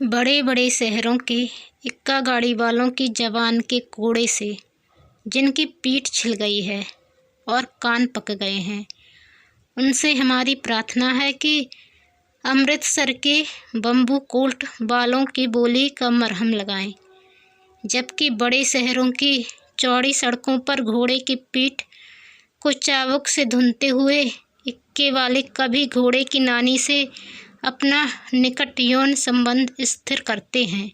बड़े बड़े शहरों के इक्का गाड़ी वालों की जबान के कोड़े से जिनकी पीठ छिल गई है और कान पक गए हैं, उनसे हमारी प्रार्थना है कि अमृतसर के बम्बू कोल्ट वालों की बोली का मरहम लगाएं, जबकि बड़े शहरों की चौड़ी सड़कों पर घोड़े की पीठ को चाबुक से धुनते हुए इक्के वाले कभी घोड़े की नानी से अपना निकट यौन संबंध स्थिर करते हैं,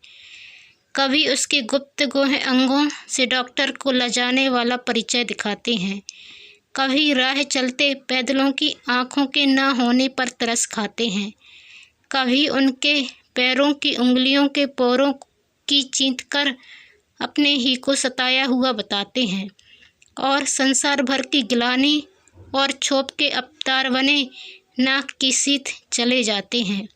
कभी उसके गुप्तगोह अंगों से डॉक्टर को लजाने वाला परिचय दिखाते हैं, कभी राह चलते पैदलों की आँखों के न होने पर तरस खाते हैं, कभी उनके पैरों की उंगलियों के पोरों की चींथकर अपने ही को सताया हुआ बताते हैं और संसार भर की गिलानी और छोप के अवतार बने नाक की सीध चले जाते हैं।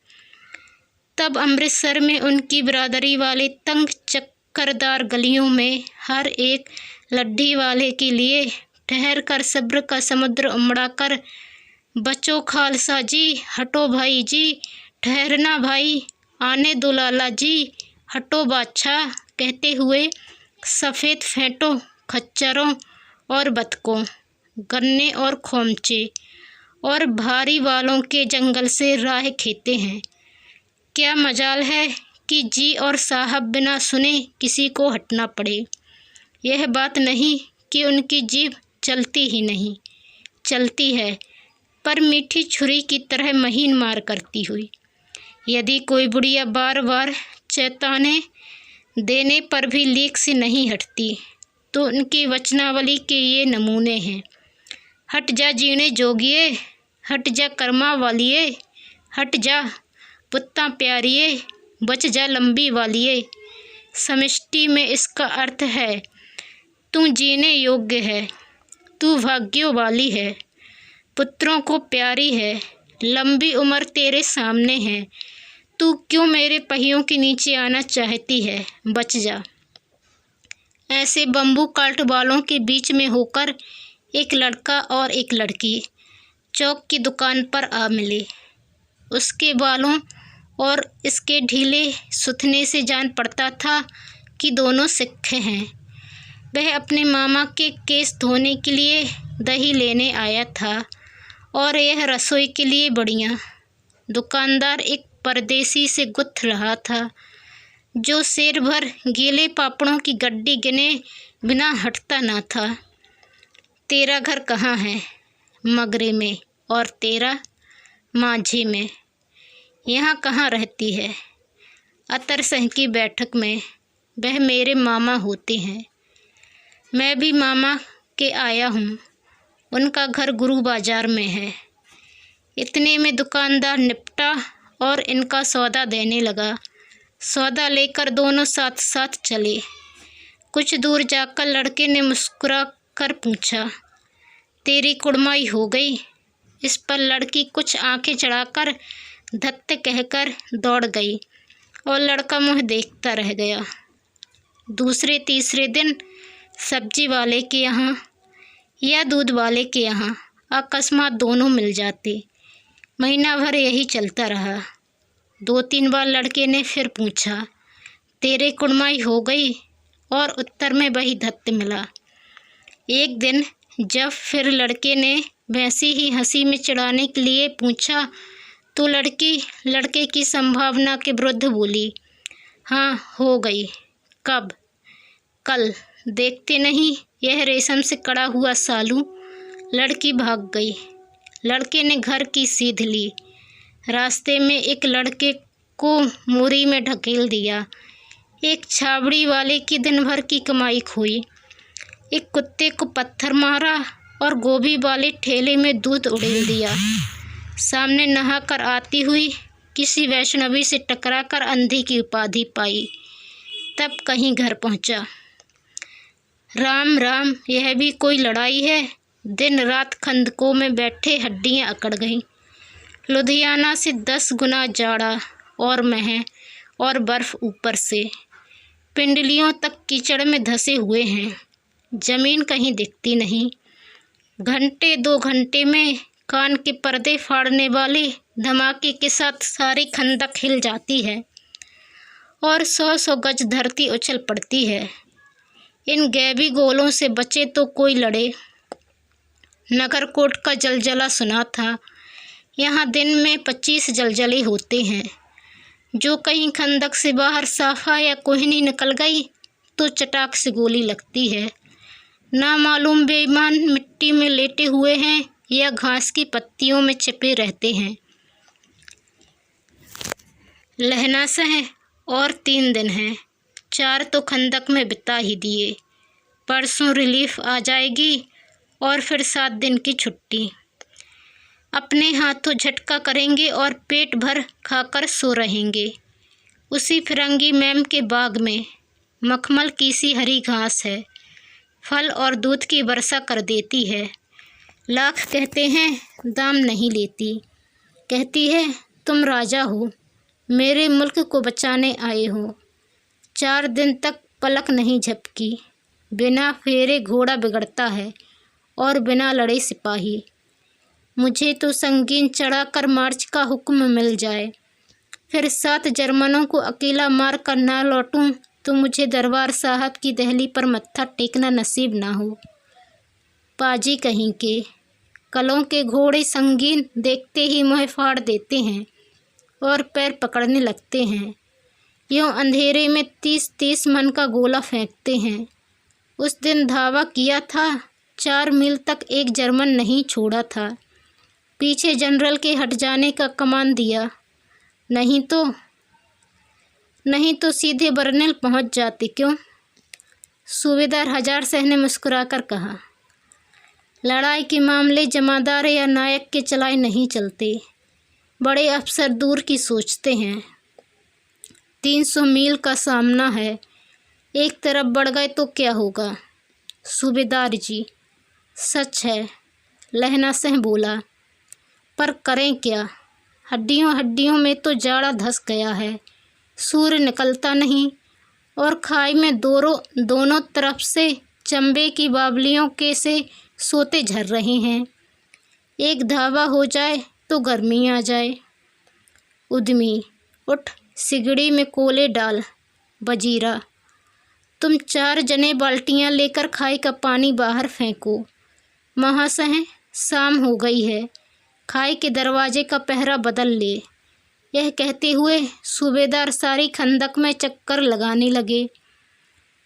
तब अमृतसर में उनकी बिरादरी वाले तंग चक्करदार गलियों में हर एक लड्ढी वाले के लिए ठहर कर सब्र का समुद्र उमड़ाकर बचो खालसा जी, हटो भाई जी, ठहरना भाई, आने दो लाला जी, हटो बादशाह कहते हुए सफ़ेद फेंटों, खच्चरों और बतकों, गन्ने और खोमचे और भारी वालों के जंगल से राह खेते हैं। क्या मजाल है कि जी और साहब बिना सुने किसी को हटना पड़े। यह बात नहीं कि उनकी जीभ चलती ही नहीं, चलती है, पर मीठी छुरी की तरह महीन मार करती हुई। यदि कोई बुढ़िया बार बार चेताने देने पर भी लीक से नहीं हटती, तो उनकी वचनावली के ये नमूने हैं। हट जा जीने जोगिए, हट जा कर्मा वालिए, हट जा पुत्ता प्यारिए, बच जा लंबी वालिए। समष्टि में इसका अर्थ है तू जीने योग्य है, तू भाग्यों वाली है, पुत्रों को प्यारी है, लंबी उम्र तेरे सामने है, तू क्यों मेरे पहियों के नीचे आना चाहती है, बच जा। ऐसे बम्बू काल्ट वालों के बीच में होकर एक लड़का और एक लड़की चौक की दुकान पर आ मिले। उसके बालों और इसके ढीले सुथने से जान पड़ता था कि दोनों सिख हैं। वह अपने मामा के केस धोने के लिए दही लेने आया था और यह रसोई के लिए बढ़िया। दुकानदार एक परदेसी से गुथ रहा था जो शेर भर गीले पापड़ों की गड्डी गिने बिना हटता ना था। तेरा घर कहाँ है? मगरे में। और तेरा? माझे में। यहाँ कहाँ रहती है? अतरसह की बैठक में। वह मेरे मामा होते हैं। मैं भी मामा के आया हूँ। उनका घर गुरु बाजार में है। इतने में दुकानदार निपटा और इनका सौदा देने लगा। सौदा लेकर दोनों साथ साथ चले। कुछ दूर जाकर लड़के ने मुस्कुरा कर पूछा, तेरी कुड़माई हो गई? इस पर लड़की कुछ आंखें चढ़ाकर धत्ते कहकर दौड़ गई और लड़का मुँह देखता रह गया। दूसरे तीसरे दिन सब्जी वाले के यहाँ या दूध वाले के यहाँ अकस्मात दोनों मिल जाते। महीना भर यही चलता रहा। 2-3 बार लड़के ने फिर पूछा, तेरे कुड़माई हो गई? और उत्तर में वही धत्ते मिला। एक दिन जब फिर लड़के ने वैसी ही हंसी में चिढ़ाने के लिए पूछा तो लड़की लड़के की संभावना के विरुद्ध बोली, हाँ हो गई। कब? कल। देखते नहीं यह रेशम से कड़ा हुआ सालू? लड़की भाग गई। लड़के ने घर की सीध ली। रास्ते में एक लड़के को मोरी में ढकेल दिया। एक छाबड़ी वाले की दिन भर की कमाई खोई। एक कुत्ते को पत्थर मारा और गोभी वाले ठेले में दूध उड़ेल दिया। सामने नहाकर आती हुई किसी वैष्णवी से टकराकर अंधी की उपाधि पाई। तब कहीं घर पहुंचा। राम राम, यह भी कोई लड़ाई है? दिन रात खंदकों में बैठे हड्डियां अकड़ गईं। लुधियाना से 10 गुना जाड़ा और मह और बर्फ़ ऊपर से पिंडलियों तक कीचड़ में धंसे हुए हैं। ज़मीन कहीं दिखती नहीं। घंटे 2 घंटे में कान के पर्दे फाड़ने वाले धमाके के साथ सारी खंदक हिल जाती है। और 100-100 गज धरती उछल पड़ती है। इन गैबी गोलों से बचे तो कोई लड़े। नगरकोट का जलजला सुना था। यहाँ दिन में 25 जलजले होते हैं। जो कहीं खंदक से बाहर साफा या कोहिनी निकल गई तो चटाक से गोली लगती है। ना मालूम बेईमान मिट्टी में लेटे हुए हैं या घास की पत्तियों में छिपे रहते हैं। लहनासह और 3 दिन हैं। 4 तो खंदक में बिता ही दिए। परसों रिलीफ आ जाएगी और फिर 7 दिन की छुट्टी। अपने हाथों झटका करेंगे और पेट भर खाकर सो रहेंगे। उसी फिरंगी मैम के बाग में मखमल की सी हरी घास है। फल और दूध की वर्षा कर देती है। लाख कहते हैं दाम नहीं लेती। कहती है तुम राजा हो, मेरे मुल्क को बचाने आए हो। 4 दिन तक पलक नहीं झपकी। बिना फेरे घोड़ा बिगड़ता है और बिना लड़े सिपाही। मुझे तो संगीन चढ़ाकर मार्च का हुक्म मिल जाए, फिर 7 जर्मनों को अकेला मार कर ना लौटूं तो मुझे दरबार साहब की दहली पर मत्था टेकना नसीब ना हो। पाजी कहीं के कलों के घोड़े संगीन देखते ही मुँह फाड़ देते हैं और पैर पकड़ने लगते हैं। यूँ अंधेरे में 30-30 मन का गोला फेंकते हैं। उस दिन धावा किया था, 4 मील तक एक जर्मन नहीं छोड़ा था। पीछे जनरल के हट जाने का कमान दिया, नहीं तो सीधे बर्नेल पहुंच जाते। क्यों? सूबेदार हजारशाह ने मुस्कुराकर कहा। लड़ाई के मामले जमादार या नायक के चलाए नहीं चलते। बड़े अफसर दूर की सोचते हैं। 300 मील का सामना है। एक तरफ बढ़ गए तो क्या होगा? सूबेदार जी, सच है, लहनासह बोला, पर करें क्या? हड्डियों हड्डियों में तो जाड़ा धस गया है। सूर्य निकलता नहीं और खाई में दोनों तरफ से चंबे की बावलियों के से सोते झर रहे हैं। एक धावा हो जाए तो गर्मी आ जाए। उद्यमी, उठ, सिगड़ी में कोले डाल। वजीरा, तुम 4 जने बाल्टियां लेकर खाई का पानी बाहर फेंको। महाशय, शाम हो गई है, खाई के दरवाजे का पहरा बदल ले। यह कहते हुए सूबेदार सारी खंदक में चक्कर लगाने लगे।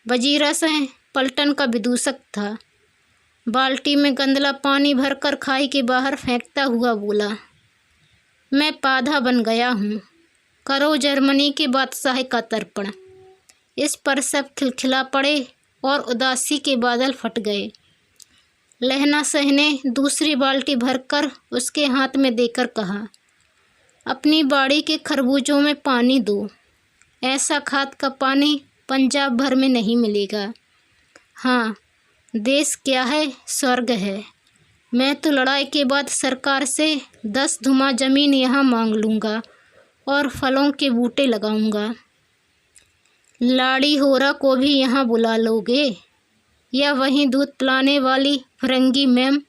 वजीरा सह पलटन का विदूषक था। बाल्टी में गंदला पानी भरकर खाई के बाहर फेंकता हुआ बोला, मैं पाधा बन गया हूँ। करो जर्मनी के बादशाह का तर्पण। इस पर सब खिलखिला पड़े और उदासी के बादल फट गए। लहनासह ने दूसरी बाल्टी भरकर उसके हाथ में देकर कहा, अपनी बाड़ी के खरबूजों में पानी दो। ऐसा खाद का पानी पंजाब भर में नहीं मिलेगा। हाँ, देश क्या है, स्वर्ग है। मैं तो लड़ाई के बाद सरकार से 10 धुमा ज़मीन यहाँ मांग लूँगा और फलों के बूटे लगाऊँगा। लाड़ी होरा को भी यहाँ बुला लोगे या वहीं दूध पिलाने वाली फरंगी मैम?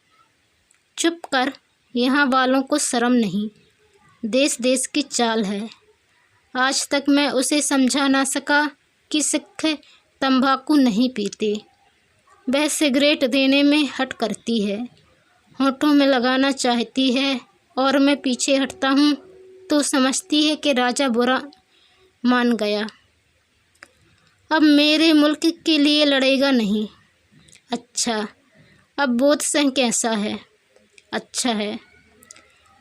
चुप कर, यहाँ वालों को शर्म नहीं। देश देश की चाल है। आज तक मैं उसे समझा ना सका कि सिख तंबाकू नहीं पीते। वह सिगरेट देने में हट करती है, होठों में लगाना चाहती है और मैं पीछे हटता हूँ तो समझती है कि राजा बुरा मान गया। अब मेरे मुल्क के लिए लड़ेगा नहीं। अच्छा, अब बोधसह कैसा है? अच्छा है,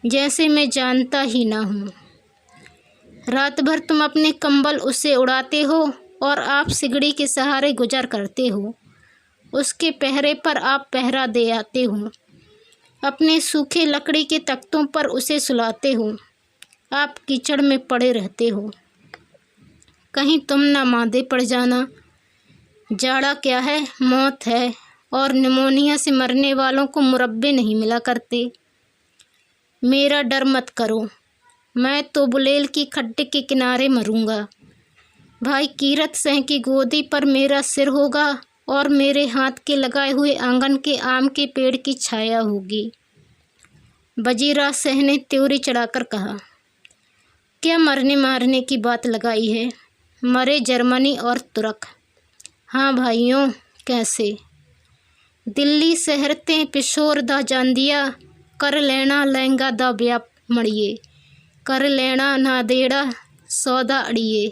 जैसे मैं जानता ही ना हूँ। रात भर तुम अपने कंबल उसे उड़ाते हो और आप सिगड़ी के सहारे गुजर करते हो। उसके पहरे पर आप पहरा दे आते हो। अपने सूखे लकड़ी के तख्तों पर उसे सुलाते हो। आप कीचड़ में पड़े रहते हो। कहीं तुम ना मादे पड़ जाना। जाड़ा क्या है, मौत है, और निमोनिया से मरने वालों को मुरब्बे नहीं मिला करते। मेरा डर मत करो, मैं तो बुलेल की खड्डे के किनारे मरूंगा। भाई कीरत सिंह की गोदी पर मेरा सिर होगा और मेरे हाथ के लगाए हुए आंगन के आम के पेड़ की छाया होगी। वजीरा सिंह ने त्योरी चढ़ाकर कहा, क्या मरने मारने की बात लगाई है? मरे जर्मनी और तुर्क। हाँ भाइयों, कैसे? दिल्ली शहर ते पिशोर दा जांदिया, कर लेना लहंगा दा ब्याह मड़िए, कर लेना नादेड़ा सौदा अड़िए।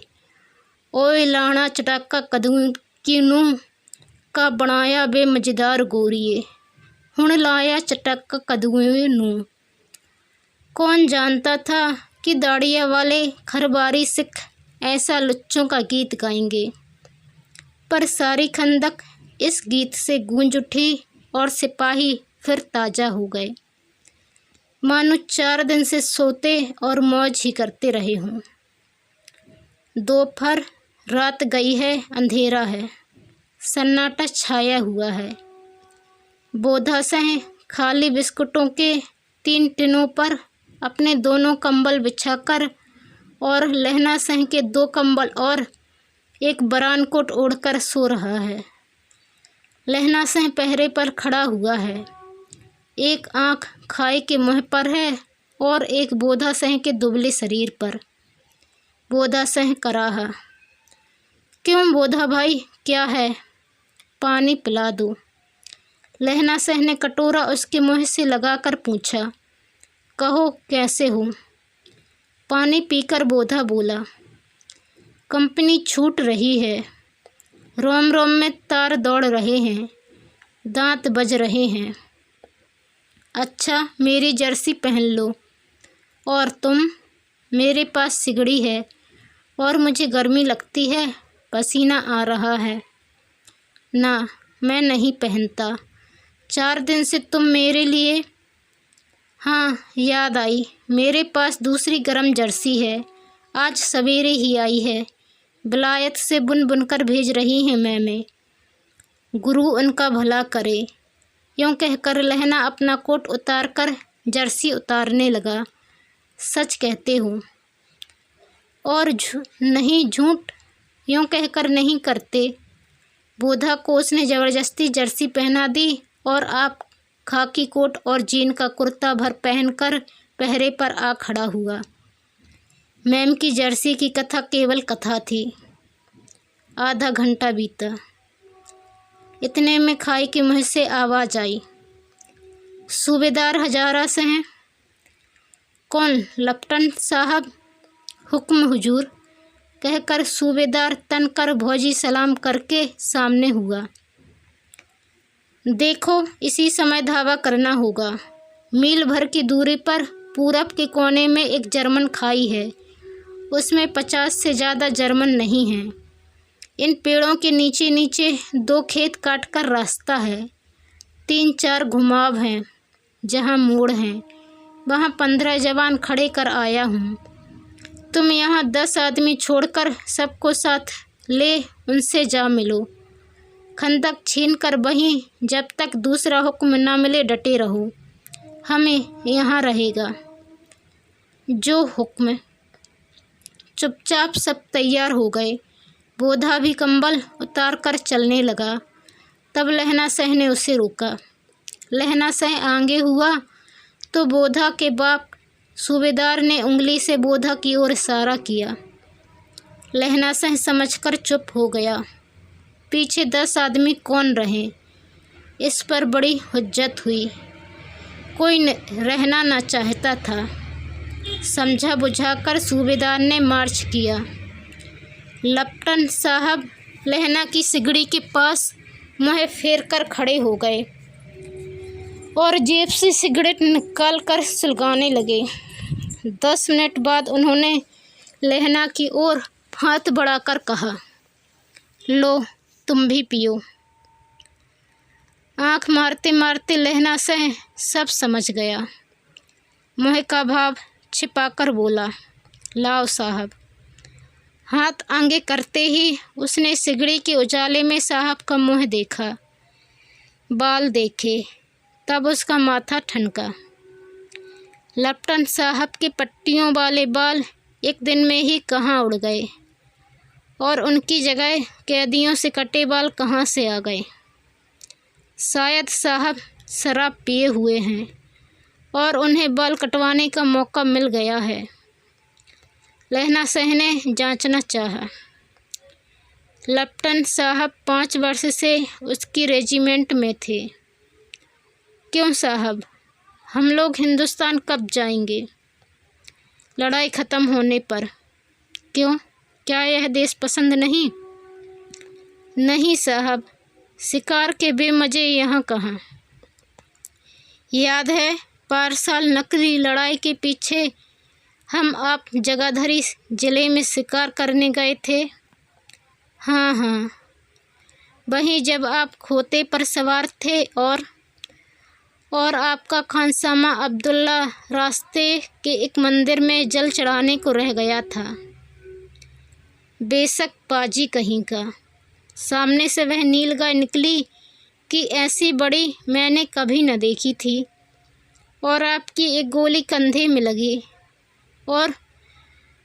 ओए लाना चटाका कदू किनू का बनाया बे मजेदार गोरिए, हुण लाया चटाका कदूए नू। कौन जानता था कि दाड़िया वाले खरबारी सिख ऐसा लुच्चों का गीत गाएंगे। पर सारी खंदक इस गीत से गूंज उठी और सिपाही फिर ताज़ा हो गए, मानो 4 दिन से सोते और मौज ही करते रहे हों। दोपहर, रात गई है, अंधेरा है, सन्नाटा छाया हुआ है। बोधा सह खाली बिस्कुटों के 3 टिनों पर अपने दोनों कंबल बिछाकर और लहना सह के 2 कंबल और एक बरानकोट ओढ़कर सो रहा है। लहना सह पहरे पर खड़ा हुआ है, एक आँख खाए के मुँह पर है और एक बोधा सह के दुबले शरीर पर। बोधा सह कराहा, क्यों बोधा भाई, क्या है? पानी पिला दो। लहना सह ने कटोरा उसके मुँह से लगाकर पूछा। कहो कैसे हो? पानी पीकर बोधा बोला। कंपनी छूट रही है, रोम रोम में तार दौड़ रहे हैं, दांत बज रहे हैं। अच्छा, मेरी जर्सी पहन लो। और तुम? मेरे पास सिगड़ी है और मुझे गर्मी लगती है, पसीना आ रहा है। ना, मैं नहीं पहनता। 4 दिन से तुम मेरे लिए। हाँ, याद आई, मेरे पास दूसरी गर्म जर्सी है, आज सवेरे ही आई है, विलायत से बुन बुनकर भेज रही हैं मैं। गुरु उनका भला करे। यूँ कहकर लहना अपना कोट उतार कर जर्सी उतारने लगा। सच कहते हो? और नहीं झूठ यूँ कहकर नहीं करते। बोधा को उसने ज़बरदस्ती जर्सी पहना दी और आप खाकी कोट और जीन का कुर्ता भर पहनकर पहरे पर आ खड़ा हुआ। मैम की जर्सी की कथा केवल कथा थी। आधा घंटा बीता। इतने में खाई के मुँह से आवाज़ आई। सूबेदार हजारा से हैं। कौन? लेफ्टिनेंट साहब। हुक्म हुजूर, कहकर सूबेदार तन कर भौजी सलाम करके सामने हुआ। देखो, इसी समय धावा करना होगा। मील भर की दूरी पर पूरब के कोने में एक जर्मन खाई है, उसमें 50 से ज़्यादा जर्मन नहीं हैं। इन पेड़ों के नीचे नीचे 2 खेत काटकर रास्ता है, 3-4 घुमाव हैं, जहाँ मोड़ हैं, वहाँ 15 जवान खड़े कर आया हूँ। तुम यहाँ 10 आदमी छोड़कर सबको साथ ले उनसे जा मिलो। खंदक छीन कर वहीं जब तक दूसरा हुक्म न मिले डटे रहो, हमें यहाँ रहेगा। जो हुक्म। चुपचाप सब तैयार हो गए। बोधा भी कंबल उतार कर चलने लगा। तब लहना सह ने उसे रोका। लहना सह आगे हुआ तो बोधा के बाप सूबेदार ने उंगली से बोधा की ओर इशारा किया। लहना सह समझकर चुप हो गया। पीछे 10 आदमी कौन रहे, इस पर बड़ी हुज्जत हुई। कोई रहना न चाहता था। समझा बुझाकर सूबेदार ने मार्च किया। लेफ्टिनेंट साहब लहना की सिगड़ी के पास मुँह फेर कर खड़े हो गए और जेब से सिगरेट निकाल कर सुलगाने लगे। 10 मिनट बाद उन्होंने लहना की ओर हाथ बढ़ाकर कहा, लो तुम भी पियो। आँख मारते मारते लहना सह सब समझ गया। मुँह का भाव छिपाकर बोला, लाओ साहब। हाथ आगे करते ही उसने सिगड़ी के उजाले में साहब का मुँह देखा, बाल देखे, तब उसका माथा ठनका। लेफ्टिनेंट साहब के पट्टियों वाले बाल एक दिन में ही कहाँ उड़ गए और उनकी जगह कैदियों से कटे बाल कहाँ से आ गए। शायद साहब शराब पिए हुए हैं और उन्हें बाल कटवाने का मौका मिल गया है। लहना सह ने जांचना चाहा। लेफ्टिनेंट साहब 5 वर्ष से उसकी रेजिमेंट में थे। क्यों साहब, हम लोग हिंदुस्तान कब जाएंगे? लड़ाई ख़त्म होने पर। क्यों, क्या यह देश पसंद नहीं? नहीं साहब, शिकार के बेमज़े यहाँ कहाँ। याद है पारसाल नकली लड़ाई के पीछे हम आप जगाधरी ज़िले में शिकार करने गए थे। हाँ हाँ, वहीं जब आप खोते पर सवार थे और आपका खानसामा अब्दुल्ला रास्ते के एक मंदिर में जल चढ़ाने को रह गया था। बेशक पाजी कहीं का। सामने से वह नीलगाय निकली कि ऐसी बड़ी मैंने कभी न देखी थी, और आपकी एक गोली कंधे में लगी और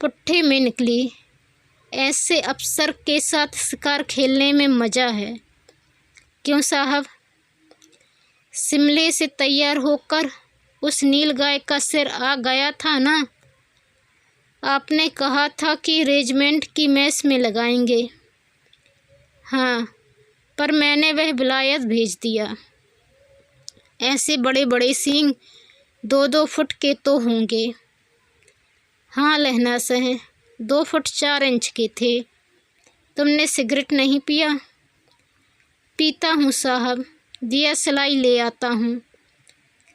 पुट्ठे में निकली। ऐसे अफसर के साथ शिकार खेलने में मज़ा है। क्यों साहब, शिमले से तैयार होकर उस नीलगाय का सिर आ गया था ना? आपने कहा था कि रेजिमेंट की मेस में लगाएंगे। हाँ, पर मैंने वह विलायत भेज दिया। ऐसे बड़े बड़े सींग 2-2 फुट के तो होंगे। हाँ लहना सह, 2 फुट 4 इंच के थे। तुमने सिगरेट नहीं पिया? पीता हूँ साहब, दिया सिलाई ले आता हूँ,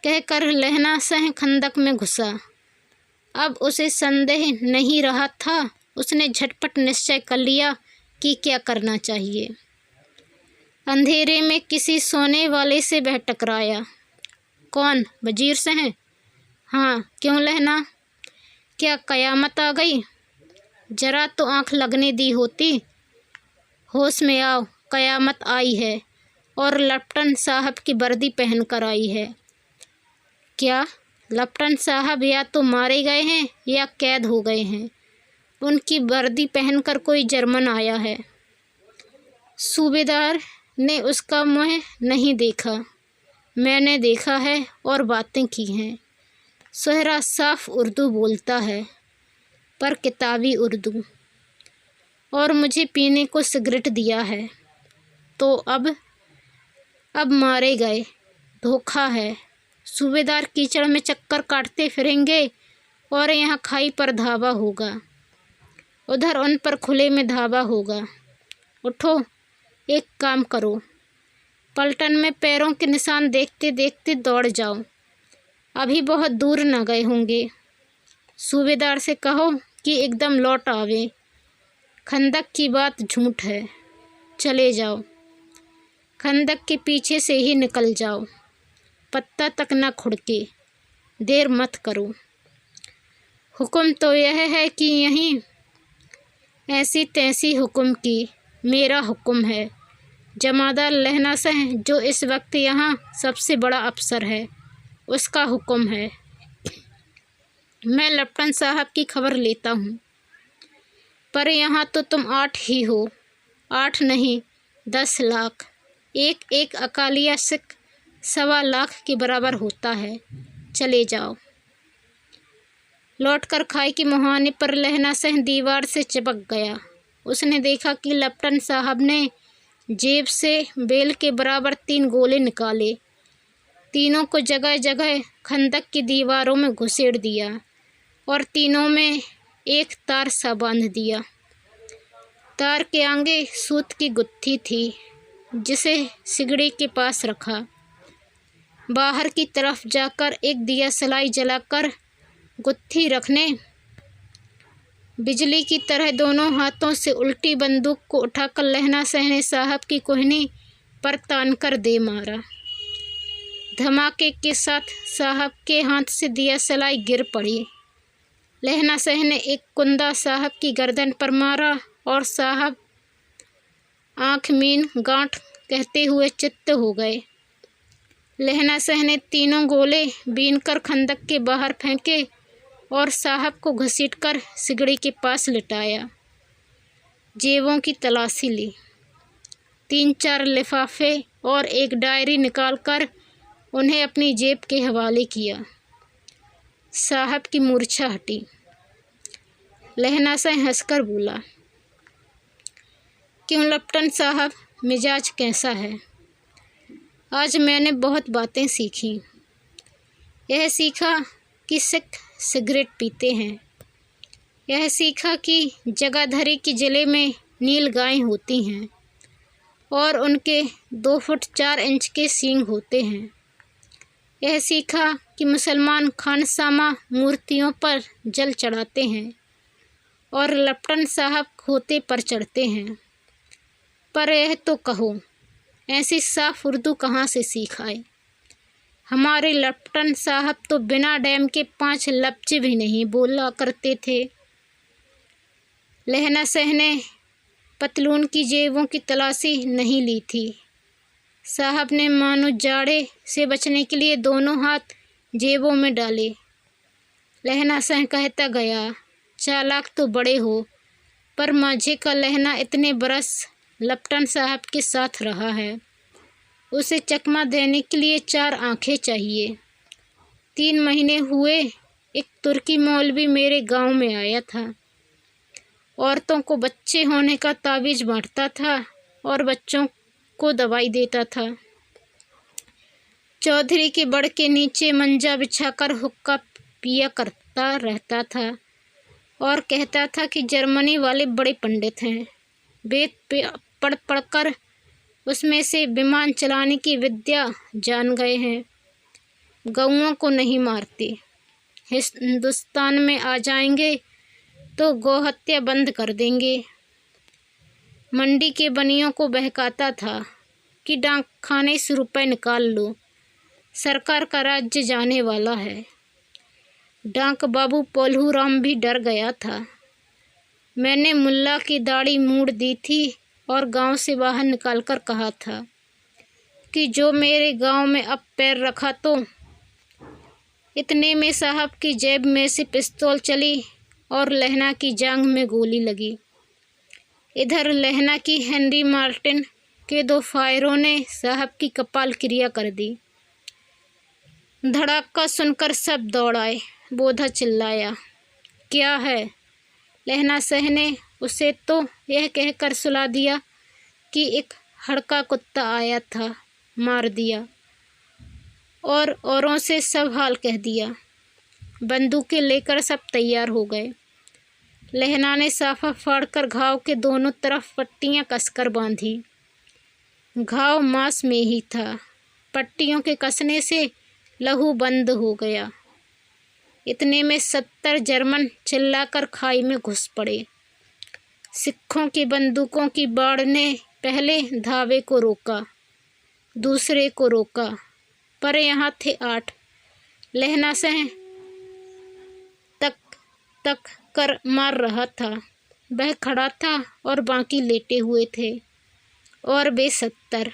कहकर लहना सह खंदक में घुसा। अब उसे संदेह नहीं रहा था। उसने झटपट निश्चय कर लिया कि क्या करना चाहिए। अंधेरे में किसी सोने वाले से वह टकराया। कौन, वजीर से हैं? हाँ, क्यों लहना, क्या कयामत आ गई? जरा तो आंख लगने दी होती। होश में आओ, कयामत आई है और लेफ्टिनेंट साहब की वर्दी पहन कर आई है। क्या, लेफ्टिनेंट साहब या तो मारे गए हैं या कैद हो गए हैं। उनकी वर्दी पहनकर कोई जर्मन आया है। सूबेदार ने उसका मुँह नहीं देखा, मैंने देखा है और बातें की हैं। सोहरा साफ उर्दू बोलता है, पर किताबी उर्दू, और मुझे पीने को सिगरेट दिया है। तो अब मारे गए, धोखा है। सूबेदार कीचड़ में चक्कर काटते फिरेंगे और यहाँ खाई पर धावा होगा, उधर उन पर खुले में धावा होगा। उठो, एक काम करो, पलटन में पैरों के निशान देखते देखते दौड़ जाओ। अभी बहुत दूर न गए होंगे। सूबेदार से कहो कि एकदम लौट आवे। खंदक की बात झूठ है। चले जाओ, खंदक के पीछे से ही निकल जाओ, पत्ता तक न खुड़के। देर मत करो। हुक्म तो यह है कि यहीं ऐसी तैसी हुक्म की मेरा हुक्म है। जमादार लहना सह, जो इस वक्त यहाँ सबसे बड़ा अफसर है, उसका हुक्म है। मैं लेफ्टिनेंट साहब की खबर लेता हूँ, पर यहाँ तो तुम 8 ही हो। 8 नहीं, 10 लाख। एक एक अकालिया सिख 1.25 लाख के बराबर होता है। चले जाओ। लौटकर खाई के मुहाने पर लहना सह दीवार से चिपक गया। उसने देखा कि लेफ्टिनेंट साहब ने जेब से बेल के बराबर 3 गोले निकाले। तीनों को जगह जगह खंदक की दीवारों में घुसेड़ दिया और तीनों में एक तार सा बांध दिया। तार के आगे सूत की गुत्थी थी, जिसे सिगड़ी के पास रखा। बाहर की तरफ जाकर एक दिया सलाई जलाकर गुत्थी रखने, बिजली की तरह दोनों हाथों से उल्टी बंदूक को उठाकर लहना सहने साहब की कोहनी पर तान कर दे मारा। धमाके के साथ साहब के हाथ से दिया सलाई गिर पड़ी। लहना सह ने एक कुंदा साहब की गर्दन पर मारा और साहब आँख मीन गांठ कहते हुए चित्त हो गए। लहना सह ने तीनों गोले बीनकर खंदक के बाहर फेंके और साहब को घसीटकर सिगड़ी के पास लिटाया। जेबों की तलाशी ली। 3-4 लिफाफे और एक डायरी निकालकर उन्हें अपनी जेब के हवाले किया। साहब की मूर्छा हटी। लहना सह हंसकर बोला, क्यों लप्टन साहब, मिजाज कैसा है? आज मैंने बहुत बातें सीखी। यह सीखा कि सिख सिगरेट पीते हैं। यह सीखा कि जगाधरी के ज़िले में नील गायें होती हैं और उनके 2 फुट 4 इंच के सींग होते हैं। यह सीखा कि मुसलमान खानसामा मूर्तियों पर जल चढ़ाते हैं और लप्टन साहब खोते पर चढ़ते हैं। पर यह तो कहो, ऐसी साफ उर्दू कहाँ से सीख आए? हमारे लप्टन साहब तो बिना डैम के 5 लफ्ज़ भी नहीं बोला करते थे। लहना सह ने पतलून की जेबों की तलाशी नहीं ली थी। साहब ने मानो जाड़े से बचने के लिए दोनों हाथ जेबों में डाले। लहना सह कहता गया, चालाक तो बड़े हो, पर माझे का लहना इतने बरस लप्टन साहब के साथ रहा है। उसे चकमा देने के लिए 4 आँखें चाहिए। 3 महीने हुए एक तुर्की मौलवी मेरे गांव में आया था। औरतों को बच्चे होने का तावीज़ बांटता था और बच्चों को दवाई देता था। चौधरी के बड़ के नीचे मंजा बिछाकर हुक्का पिया करता रहता था और कहता था कि जर्मनी वाले बड़े पंडित हैं। वेद पढ़ पढ़कर उसमें से विमान चलाने की विद्या जान गए हैं। गौओं को नहीं मारते। हिंदुस्तान में आ जाएंगे तो गौहत्या बंद कर देंगे। मंडी के बनियों को बहकाता था कि डाक खाने से रुपए निकाल लो, सरकार का राज्य जाने वाला है। डाक बाबू पोल्हू राम भी डर गया था। मैंने मुल्ला की दाढ़ी मूड़ दी थी और गांव से बाहर निकालकर कहा था कि जो मेरे गांव में अब पैर रखा तो। इतने में साहब की जेब में से पिस्तौल चली और लहना की जांघ में गोली लगी। इधर लहना की हेनरी मार्टिन के 2 फायरों ने साहब की कपाल क्रिया कर दी। धड़ाका सुनकर सब दौड़ आए। बोधा चिल्लाया, क्या है? लहना सह ने उसे तो यह कहकर सुला दिया कि एक हड़का कुत्ता आया था, मार दिया, और औरों से सब हाल कह दिया। बंदूकें लेकर सब तैयार हो गए। लहना ने साफा फाड़कर घाव के दोनों तरफ पट्टियां कसकर बांधी। घाव मांस में ही था। पट्टियों के कसने से लहू बंद हो गया। इतने में 70 जर्मन चिल्लाकर खाई में घुस पड़े। सिखों की बंदूकों की बाढ़ ने पहले धावे को रोका, दूसरे को रोका, पर यहाँ थे 8। लहना सह तक तक कर मार रहा था। वह खड़ा था और बाकी लेटे हुए थे और वे 70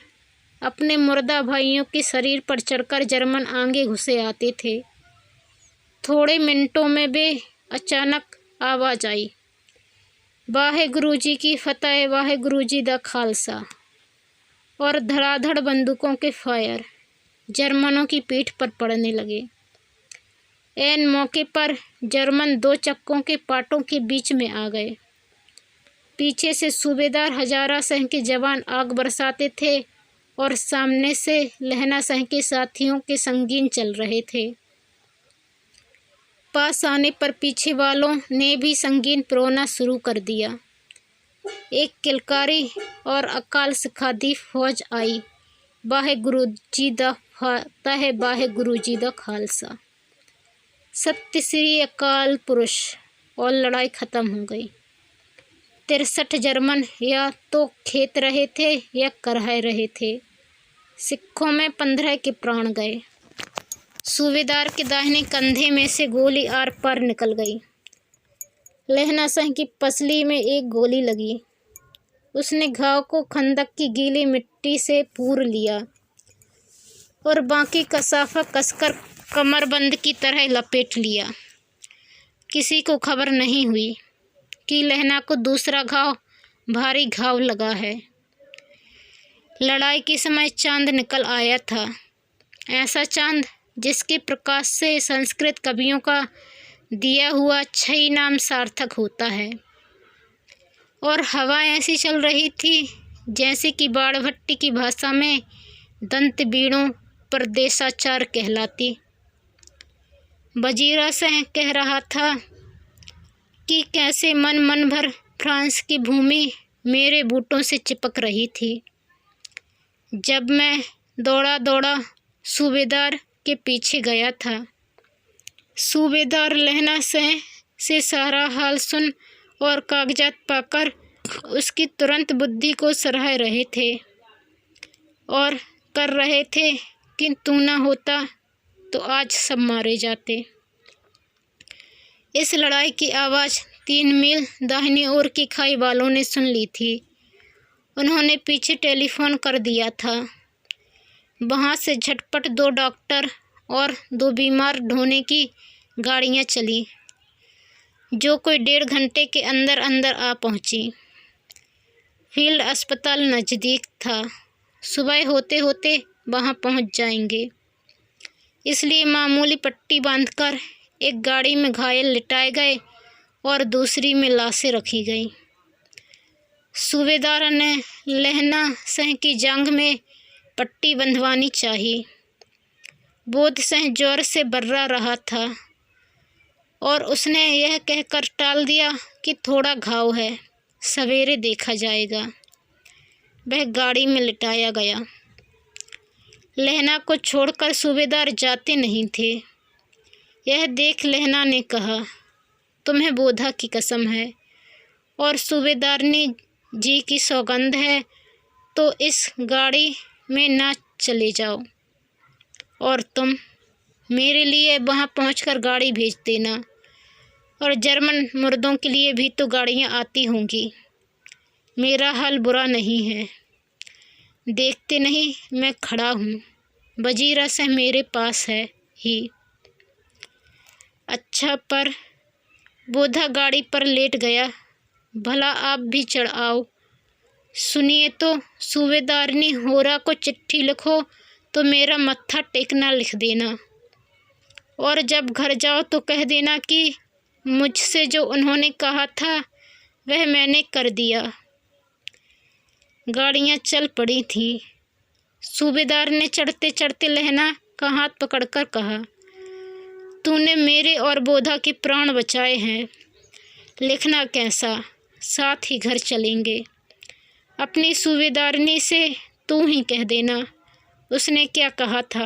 अपने मुर्दा भाइयों के शरीर पर चढ़कर जर्मन आगे घुसे आते थे। थोड़े मिनटों में वे अचानक आवाज़ आई, वाहे गुरुजी की फतेह, वाहे गुरुजी दा खालसा, और धड़ाधड़ बंदूकों के फायर जर्मनों की पीठ पर पड़ने लगे। ऐन मौके पर जर्मन 2 चक्कों के पाटों के बीच में आ गए। पीछे से सूबेदार हजारा सिंह के जवान आग बरसाते थे और सामने से लहना सिंह के साथियों के संगीन चल रहे थे। पास आने पर पीछे वालों ने भी संगीन परोना शुरू कर दिया। एक किलकारी और अकाल सिखादी फौज आई, वाहे गुरुजी दा फतेह, वाहे गुरुजी दा खालसा। सत्य श्री अकाल पुरुष, और लड़ाई खत्म हो गई। 63 जर्मन या तो खेत रहे थे या करह रहे थे। सिखों में 15 के प्राण गए। सूबेदार के दाहिने कंधे में से गोली आर पार निकल गई। लहना सिंह की पसली में एक गोली लगी। उसने घाव को खंदक की गीली मिट्टी से पूर लिया और बाकी का साफा कसकर कमरबंद की तरह लपेट लिया। किसी को खबर नहीं हुई कि लहना को दूसरा घाव भारी घाव लगा है। लड़ाई के समय चांद निकल आया था, ऐसा चांद जिसके प्रकाश से संस्कृत कवियों का दिया हुआ 6 नाम सार्थक होता है। और हवा ऐसी चल रही थी जैसे कि बाड़ भट्टी की भाषा में दंत बीड़ों परदेशाचार कहलाती। वजीरा सिंह कह रहा था कि कैसे मन भर फ्रांस की भूमि मेरे बूटों से चिपक रही थी। जब मैं दौड़ा दौड़ा सूबेदार के पीछे गया था। सूबेदार लहना सिंह से सारा हाल सुन और कागजात पाकर उसकी तुरंत बुद्धि को सराह रहे थे और कर रहे थे कि तू न होता तो आज सब मारे जाते। इस लड़ाई की आवाज़ 3 मील दाहिनी ओर की खाई वालों ने सुन ली थी। उन्होंने पीछे टेलीफोन कर दिया था। वहाँ से झटपट 2 डॉक्टर और 2 बीमार ढोने की गाड़ियाँ चली, जो कोई 1.5 घंटे के अंदर अंदर आ पहुँची। फील्ड अस्पताल नज़दीक था। सुबह होते होते वहाँ पहुँच जाएंगे, इसलिए मामूली पट्टी बांधकर एक गाड़ी में घायल लिटाए गए और दूसरी में लाशें रखी गईं। सूबेदार ने लहना सिंह की जांघ में पट्टी बंधवानी चाहिए। बोध सिंह जोर से बर्रा रहा था और उसने यह कहकर टाल दिया कि थोड़ा घाव है, सवेरे देखा जाएगा। वह गाड़ी में लिटाया गया। लहना को छोड़कर सूबेदार जाते नहीं थे। यह देख लहना ने कहा, तुम्हें बोधा की कसम है और सूबेदारनी जी की सौगंध है तो इस गाड़ी में ना चले जाओ, और तुम मेरे लिए वहाँ पहुंचकर गाड़ी भेज देना, और जर्मन मुर्दों के लिए भी तो गाड़ियाँ आती होंगी। मेरा हाल बुरा नहीं है, देखते नहीं मैं खड़ा हूँ। वजीरा सिंह मेरे पास है ही। अच्छा, पर बोधा गाड़ी पर लेट गया। भला आप भी चढ़ आओ। सुनिए तो, सूबेदारनी होरा को चिट्ठी लिखो तो मेरा मत्था टेकना लिख देना, और जब घर जाओ तो कह देना कि मुझसे जो उन्होंने कहा था वह मैंने कर दिया। गाड़ियाँ चल पड़ी थीं। सूबेदार ने चढ़ते चढ़ते लहना का हाथ पकड़कर कहा, तूने मेरे और बोधा के प्राण बचाए हैं। लिखना कैसा, साथ ही घर चलेंगे। अपनी सूबेदारनी से तू ही कह देना उसने क्या कहा था।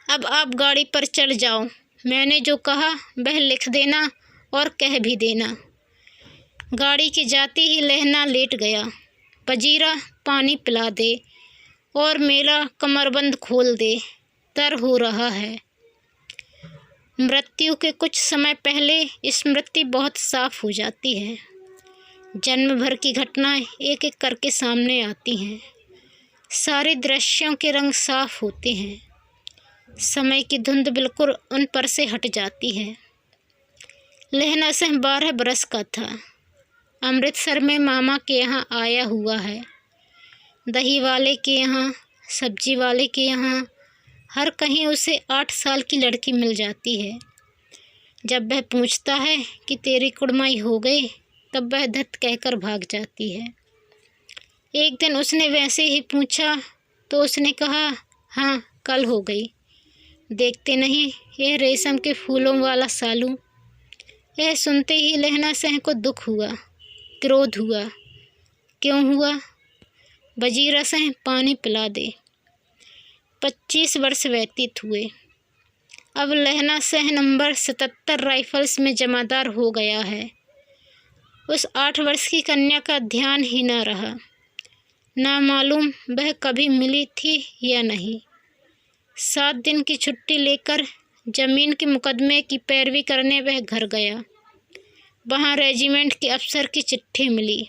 अब आप गाड़ी पर चढ़ जाओ। मैंने जो कहा वह लिख देना और कह भी देना। गाड़ी के जाते ही लहना लेट गया। वजीरा पानी पिला दे और मेरा कमरबंद खोल दे, तर हो रहा है। मृत्यु के कुछ समय पहले स्मृति बहुत साफ हो जाती है। जन्म भर की घटनाएं एक एक करके सामने आती हैं। सारे दृश्यों के रंग साफ होते हैं। समय की धुंध बिल्कुल उन पर से हट जाती है। लहना सिंह 12 बरस का था। अमृतसर में मामा के यहाँ आया हुआ है। दही वाले के यहाँ, सब्जी वाले के यहाँ, हर कहीं उसे 8 साल की लड़की मिल जाती है। जब वह पूछता है कि तेरी कुड़माई हो गई, तब वह धत कहकर भाग जाती है। एक दिन उसने वैसे ही पूछा तो उसने कहा, हाँ कल हो गई। देखते नहीं, यह रेशम के फूलों वाला सालू। यह सुनते ही लहना सिंह को दुख हुआ, क्रोध हुआ। क्यों हुआ? वजीरा सिंह पानी पिला दे। 25 वर्ष व्यतीत हुए। अब लहना सिंह नंबर 77 राइफल्स में जमादार हो गया है। उस 8 वर्ष की कन्या का ध्यान ही न रहा। ना मालूम वह कभी मिली थी या नहीं। 7 दिन की छुट्टी लेकर जमीन के मुकदमे की पैरवी करने वह घर गया। वहाँ रेजिमेंट के अफसर की चिट्ठी मिली,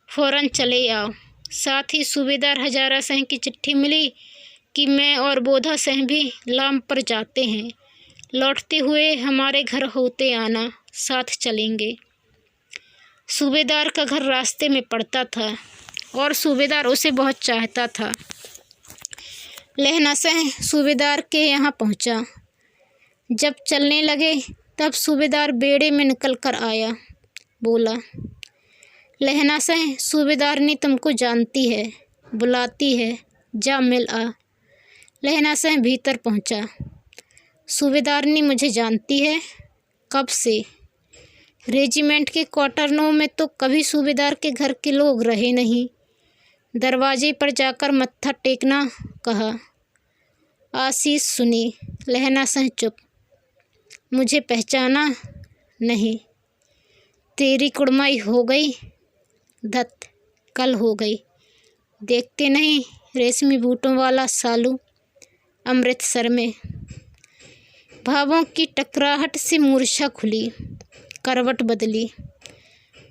फ़ौरन चले आओ। साथ ही सूबेदार हजारा सिंह की चिट्ठी मिली कि मैं और बोधा सिंह भी लाम पर जाते हैं। लौटते हुए हमारे घर होते आना, साथ चलेंगे। सूबेदार का घर रास्ते में पड़ता था और सूबेदार उसे बहुत चाहता था। लहना सिंह सूबेदार के यहाँ पहुँचा। जब चलने लगे तब सूबेदार बेड़े में निकल कर आया। बोला, लहना सह सूबेदारनी तुमको जानती है, बुलाती है, जा मिल आ। लहना सह भीतर पहुंचा। सूबेदारनी मुझे जानती है? कब से? रेजिमेंट के क्वार्टरों में तो कभी सूबेदार के घर के लोग रहे नहीं। दरवाजे पर जाकर मत्था टेकना कहा। आशीष सुनी। लहना सह चुप। मुझे पहचाना नहीं? तेरी कुड़माई हो गई? धत, कल हो गई। देखते नहीं रेशमी बूटों वाला सालू अमृतसर में। भावों की टकराहट से मूर्छा खुली, करवट बदली,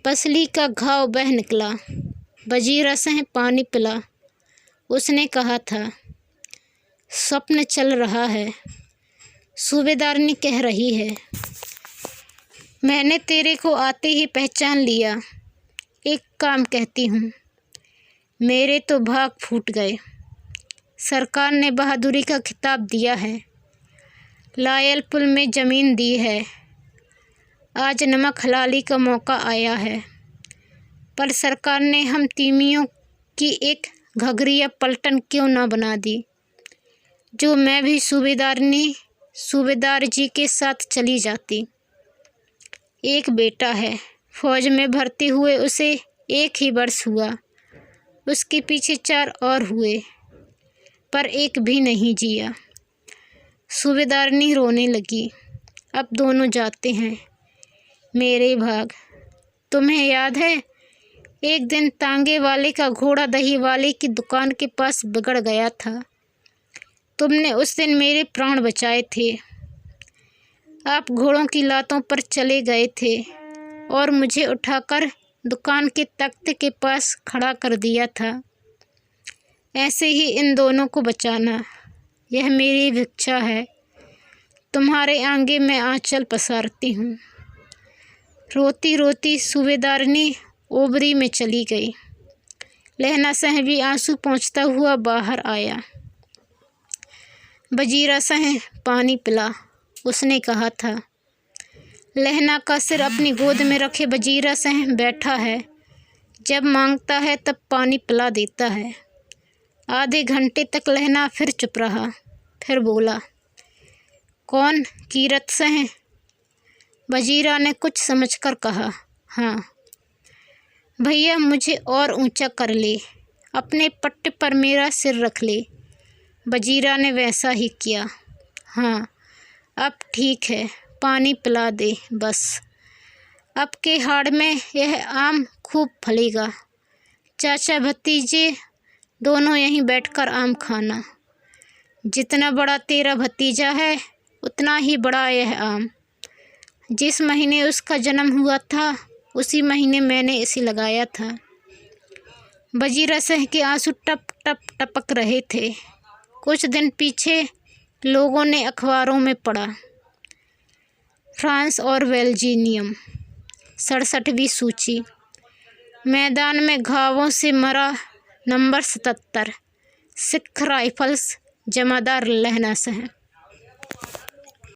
पसली का घाव बह निकला। वजीरा सह पानी पिला। उसने कहा था, स्वप्न चल रहा है। सूबेदारनी कह रही है, मैंने तेरे को आते ही पहचान लिया। एक काम कहती हूँ, मेरे तो भाग फूट गए। सरकार ने बहादुरी का खिताब दिया है, लायलपुर में ज़मीन दी है। आज नमक हलाली का मौका आया है, पर सरकार ने हम तीमियों की एक घघरिया पलटन क्यों ना बना दी, जो मैं भी सूबेदार जी के साथ चली जाती। एक बेटा है, फौज में भर्ती हुए उसे 1 ही वर्ष हुआ। उसके पीछे 4 और हुए, पर एक भी नहीं जिया। सूबेदारनी रोने लगी। अब दोनों जाते हैं, मेरे भाग। तुम्हें याद है, एक दिन तांगे वाले का घोड़ा दही वाले की दुकान के पास बिगड़ गया था। तुमने उस दिन मेरे प्राण बचाए थे। आप घोड़ों की लातों पर चले गए थे और मुझे उठाकर दुकान के तख्ते के पास खड़ा कर दिया था। ऐसे ही इन दोनों को बचाना, यह मेरी भिक्षा है। तुम्हारे आगे मैं आंचल पसारती हूँ। रोती रोती सूबेदारनी ओबरी में चली गई। लहना सह भी आंसू पोंछता हुआ बाहर आया। वजीरा सह पानी पिला, उसने कहा था। लहना का सिर अपनी गोद में रखे वजीरा सह बैठा है। जब मांगता है तब पानी पिला देता है। आधे घंटे तक लहना फिर चुप रहा, फिर बोला, कौन? कीरत सह? वजीरा ने कुछ समझकर कहा, हाँ। भैया मुझे और ऊंचा कर ले, अपने पट्टे पर मेरा सिर रख ले। वजीरा ने वैसा ही किया। हाँ, अब ठीक है, पानी पिला दे बस। अब के हाड़ में यह आम खूब फलेगा। चाचा भतीजे दोनों यहीं बैठकर आम खाना। जितना बड़ा तेरा भतीजा है, उतना ही बड़ा यह आम। जिस महीने उसका जन्म हुआ था, उसी महीने मैंने इसे लगाया था। वजीरा सह के आंसू टप टप टपक रहे थे। कुछ दिन पीछे लोगों ने अखबारों में पढ़ा, फ्रांस और बेल्जियम 67वीं सूची, मैदान में घावों से मरा नंबर 77, सिख राइफल्स, जमादार लहना सह।